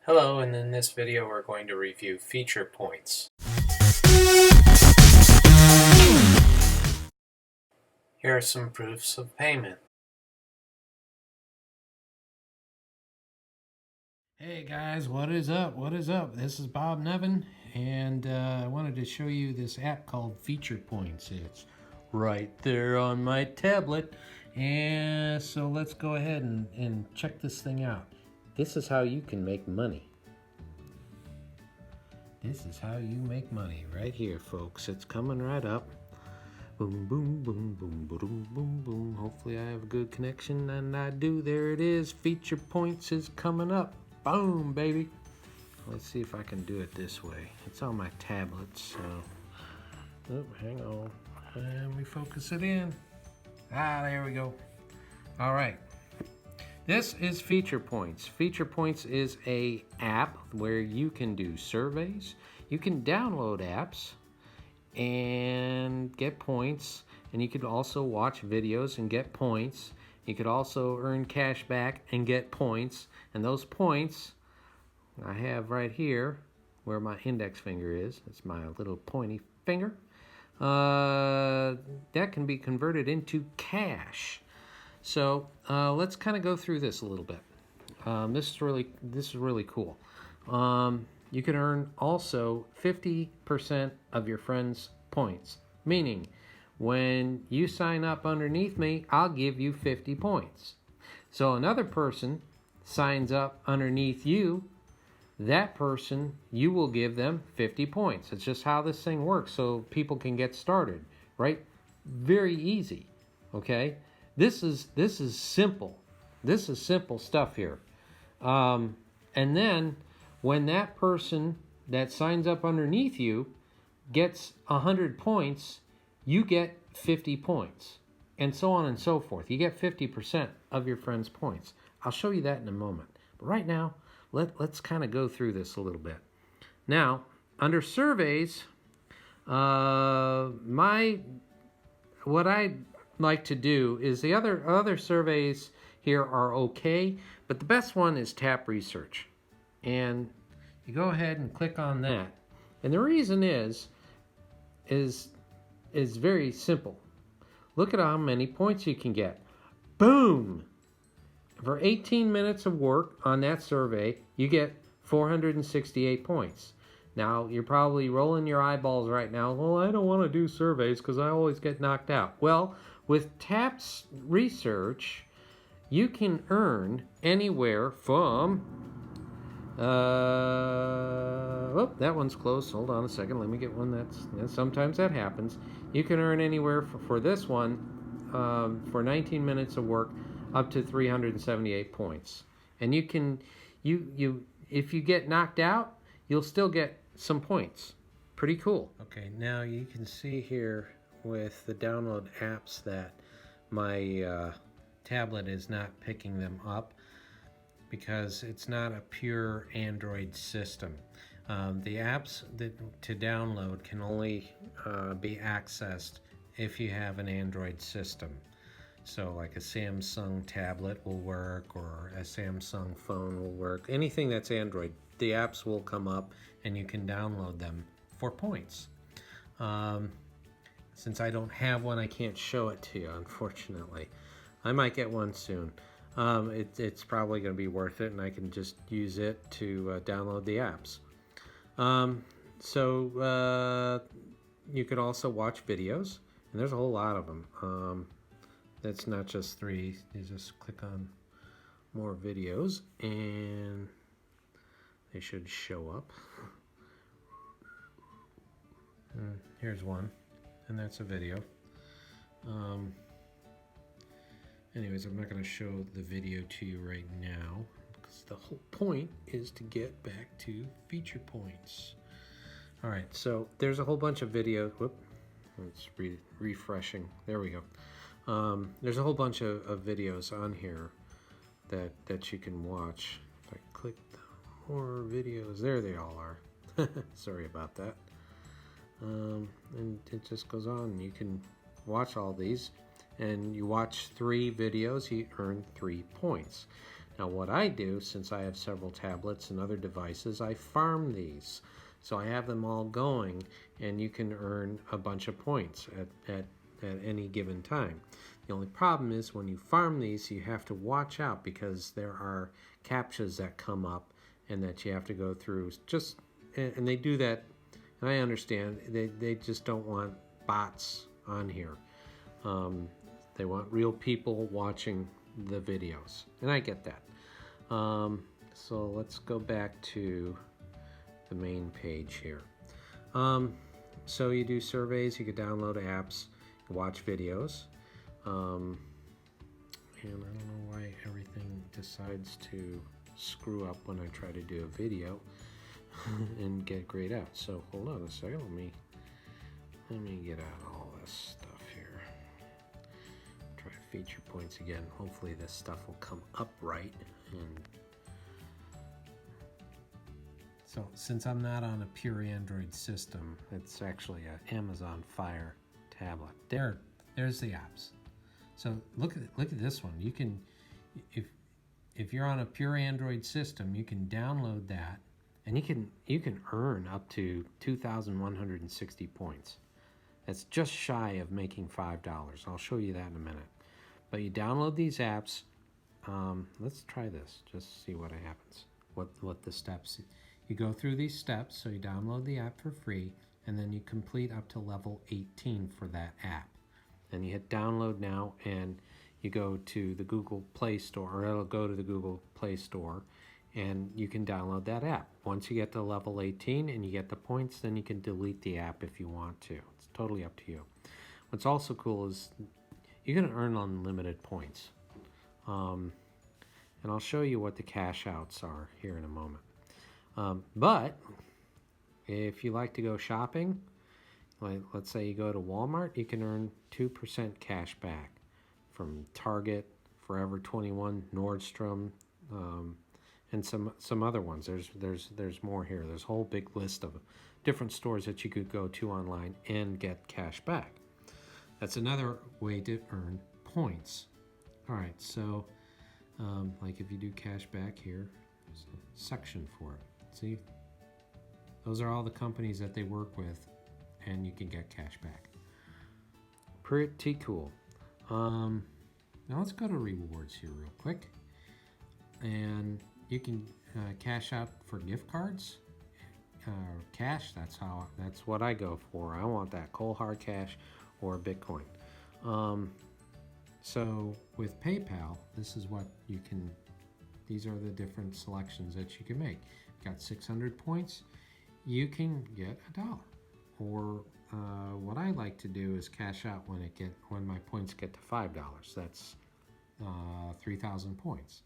Hello, and in this video we're going to review feature points. Here are some proofs of payment. Hey guys, what is up? What is up? This is Bob Nevin, and I wanted to show you this app called Feature Points. It's right there on my tablet, and so let's go ahead and check this thing out. This is how you can make money. This is how you make money right here, folks. It's coming right up. Boom, boom, boom, boom, boom, boom, boom. Hopefully I have a good connection, and I do. There it is. Feature Points is coming up. Boom, baby. Let's see if I can do it this way. It's on my tablet, so... Oh, hang on. And we focus it in. There we go. All right. This is Feature Points. Feature Points is a app where you can do surveys. You can download apps and get points, and you could also watch videos and get points. You could also earn cash back and get points, and those points I have right here where my index finger is. It's my little pointy finger. That can be converted into cash. So let's kind of go through this a little bit. This is really cool. You can earn also 50% of your friends' points, meaning when you sign up underneath me, I'll give you 50 points. So another person signs up underneath you, that person, you will give them 50 points. It's just how this thing works, so people can get started, right? Very easy, okay? This is simple. This is simple stuff here. And then when that person that signs up underneath you gets 100 points, you get 50 points, and so on and so forth. You get 50% of your friend's points. I'll show you that in a moment. But right now, let's kind of go through this a little bit. Now, under surveys, what I like to do is the other surveys here are okay, but the best one is Tap Research. And you go ahead and click on that. And the reason is very simple. Look at how many points you can get. Boom! For 18 minutes of work on that survey, you get 468 points. Now, you're probably rolling your eyeballs right now. Well, I don't want to do surveys because I always get knocked out. Well, with Tap's Research, you can earn anywhere from... oh, that one's closed. Hold on a second. Let me get one that's... sometimes that happens. You can earn anywhere for this one, for 19 minutes of work, up to 378 points. And you can... if you get knocked out, you'll still get some points. Pretty cool. Okay, now you can see here with the download apps that my tablet is not picking them up because it's not a pure Android system. The apps to download can only be accessed if you have an Android system. So like a Samsung tablet will work, or a Samsung phone will work. Anything that's Android, the apps will come up and you can download them for points. Since I don't have one, I can't show it to you, unfortunately. I might get one soon. It's probably going to be worth it, and I can just use it to download the apps. You could also watch videos, and there's a whole lot of them. That's not just 3. You just click on more videos, and they should show up. And here's one, and that's a video. Anyways, I'm not going to show the video to you right now because the whole point is to get back to Feature Points. All right, so there's a whole bunch of videos. Whoop, it's refreshing. There we go. There's a whole bunch of videos on here that you can watch. If I click the more videos, there they all are. Sorry about that. And it just goes on. You can watch all these, and you watch 3 videos, you earn 3 points. Now what I do, since I have several tablets and other devices, I farm these. So I have them all going, and you can earn a bunch of points at any given time. The only problem is when you farm these, you have to watch out because there are CAPTCHAs that come up and that you have to go through. And they do that, and I understand, they just don't want bots on here. They want real people watching the videos, and I get that. So let's go back to the main page here. So you do surveys, you can download apps, watch videos, and I don't know why everything decides to screw up when I try to do a video and get grayed out. So hold on a second, let me get out all this stuff here. Try feature points again. Hopefully this stuff will come up right. And so since I'm not on a pure Android system, it's actually an Amazon Fire tablet. There's the apps. So look at this one. You can, if you're on a pure Android system, you can download that, and you can earn up to 2,160 points. That's just shy of making $5. I'll show you that in a minute. But you download these apps. Let's try this. Just see what happens. What the steps. You go through these steps. So you download the app for free, and then you complete up to level 18 for that app. And you hit download now, and you go to the Google Play Store, or it'll go to the Google Play Store, and you can download that app. Once you get to level 18 and you get the points, then you can delete the app if you want to. It's totally up to you. What's also cool is you can earn unlimited points. And I'll show you what the cash outs are here in a moment. But if you like to go shopping, like let's say you go to Walmart, you can earn 2% cash back from Target, Forever 21, Nordstrom, and some other ones. There's more here. There's a whole big list of different stores that you could go to online and get cash back. That's another way to earn points. All right, so like if you do cash back here, there's a section for it. See, those are all the companies that they work with, and you can get cash back. Pretty cool. Now let's go to rewards here real quick, and you can cash out for gift cards. Cash, that's what I go for. I want that cold hard cash or Bitcoin. So with PayPal, this is what you can, these are the different selections that you can make. Got 600 points, you can get $1. Or what I like to do is cash out when my points get to $5. That's 3,000 points.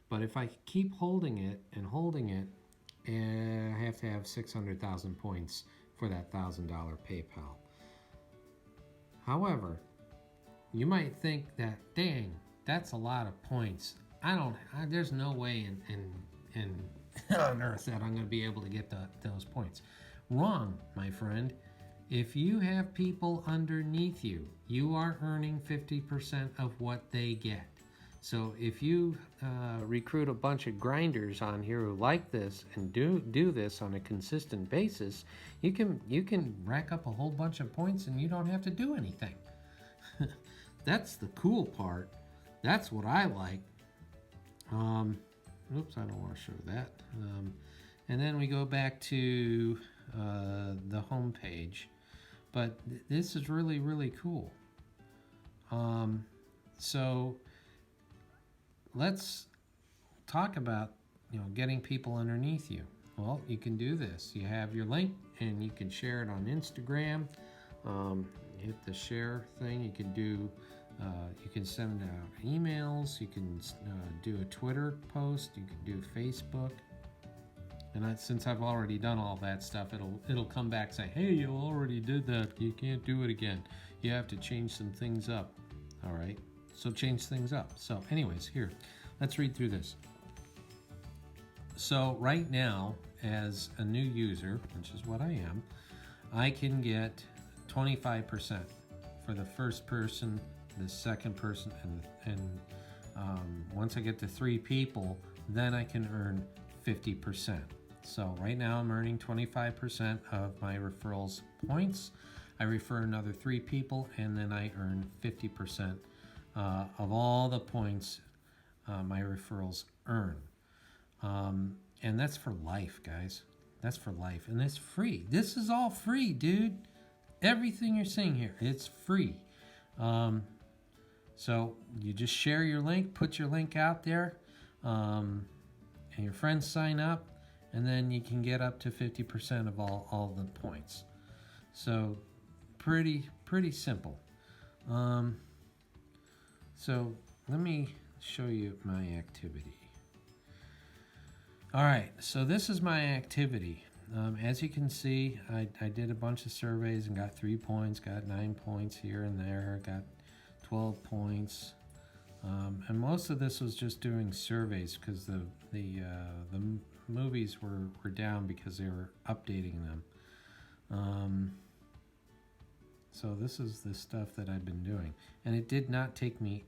But if I keep holding it, I have to have 600,000 points for that $1,000 PayPal. However, you might think that, dang, that's a lot of points. There's no way in on earth that I'm going to be able to get those points. Wrong, my friend. If you have people underneath you, you are earning 50% of what they get. So if you recruit a bunch of grinders on here who like this and do this on a consistent basis, you can rack up a whole bunch of points and you don't have to do anything. That's the cool part. That's what I like. Oops, I don't want to show that. And then we go back to the home page. But this is really, really cool. So let's talk about, getting people underneath you. Well, you can do this. You have your link, and you can share it on Instagram. Hit the share thing. You can do. You can send out emails. You can do a Twitter post. You can do Facebook. And since I've already done all that stuff, it'll come back and say, hey, you already did that. You can't do it again. You have to change some things up. All right. So change things up. So anyways, here, let's read through this. So right now, as a new user, which is what I am, I can get 25% for the first person, the second person, and Once I get to 3 people, then I can earn 50%. So right now I'm earning 25% of my referrals points. I refer another 3 people, and then I earn 50% of all the points my referrals earn. And that's for life, guys. That's for life. And it's free. This is all free, dude. Everything you're seeing here, it's free. So you just share your link, put your link out there, and your friends sign up, and then you can get up to 50% of all the points. So pretty simple. So let me show you my activity. All right, so this is my activity. As you can see, I did a bunch of surveys and got 3 points, got 9 points here and there, got 12 points. And most of this was just doing surveys because the movies were down because they were updating them. So this is the stuff that I've been doing. And it did not take me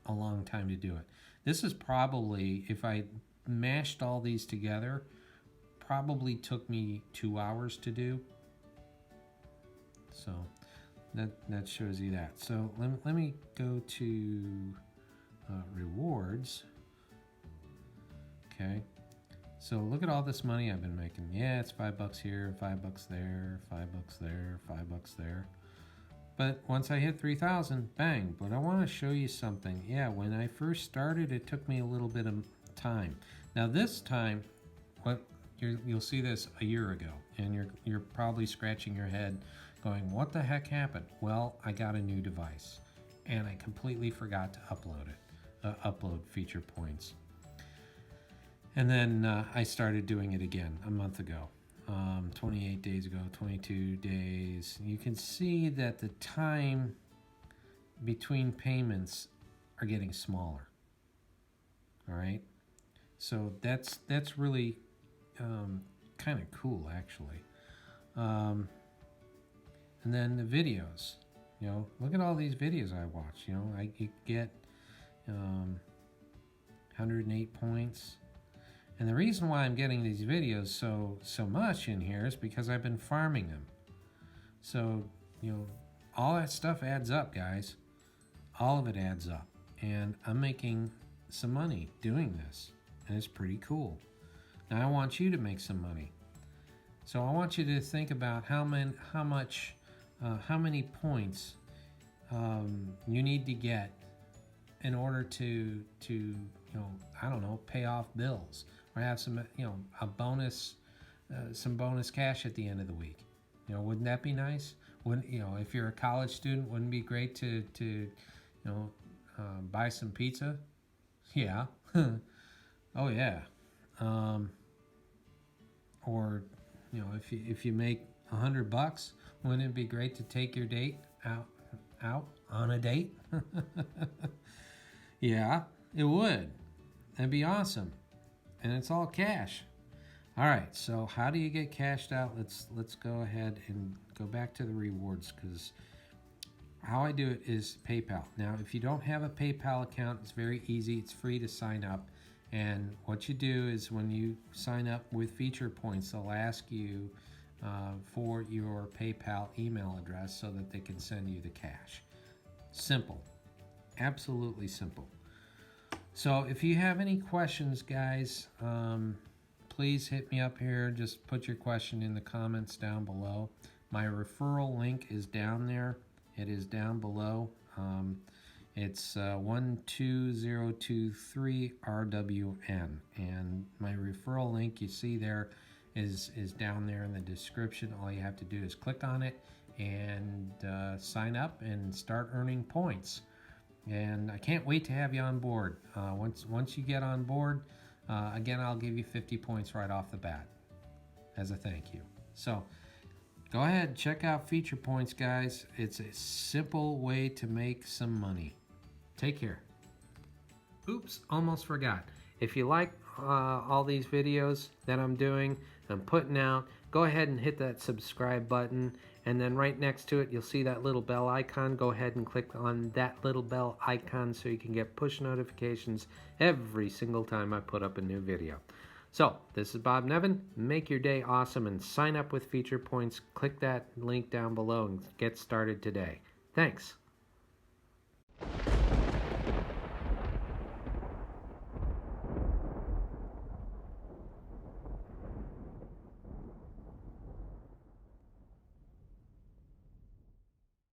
a long time to do it. This is probably, if I mashed all these together, probably took me 2 hours to do. So that shows you that. So let me go to rewards. Okay. So look at all this money I've been making. Yeah, it's $5 here, $5 there, $5 there, $5 there. But once I hit 3,000, bang. But I want to show you something. Yeah, when I first started, it took me a little bit of time. Now this time, you'll see this a year ago, and you're probably scratching your head going, what the heck happened? Well, I got a new device, and I completely forgot to upload feature points. And then I started doing it again a month ago, 28 days ago, 22 days. You can see that the time between payments are getting smaller. All right, so that's really kind of cool, actually. And then the videos, look at all these videos I watch. I get 108 points. And the reason why I'm getting these videos so much in here is because I've been farming them. So, all that stuff adds up, guys. All of it adds up. And I'm making some money doing this. And it's pretty cool. Now I want you to make some money. So I want you to think about how many points you need to get in order to I don't know, pay off bills or have some a bonus, some bonus cash at the end of the week. Wouldn't that be nice? Wouldn't if you're a college student, wouldn't it be great to buy some pizza? Yeah. Oh yeah. Or if you make $100, wouldn't it be great to take your date out on a date? Yeah, it would. That'd be awesome. And it's all cash. All right, so how do you get cashed out? Let's go ahead and go back to the rewards, because how I do it is PayPal. Now, if you don't have a PayPal account, it's very easy. It's free to sign up. And what you do is when you sign up with Feature Points, they'll ask you for your PayPal email address so that they can send you the cash. Simple. Absolutely simple. So if you have any questions, guys, please hit me up here. Just put your question in the comments down below. My referral link is down there. It is down below. It's 12023 RWN, and my referral link you see there is down there in the description. All you have to do is click on it and sign up and start earning points. And I can't wait to have you on board. Once you get on board, again, I'll give you 50 points right off the bat as a thank you. So go ahead, check out Feature Points, guys. It's a simple way to make some money. Take care. Oops, almost forgot. If you like all these videos that I'm doing, I'm putting out, go ahead and hit that subscribe button And then right next to it, you'll see that little bell icon. Go ahead and click on that little bell icon so you can get push notifications every single time I put up a new video. So, this is Bob Nevin. Make your day awesome and sign up with Feature Points. Click that link down below and get started today. Thanks.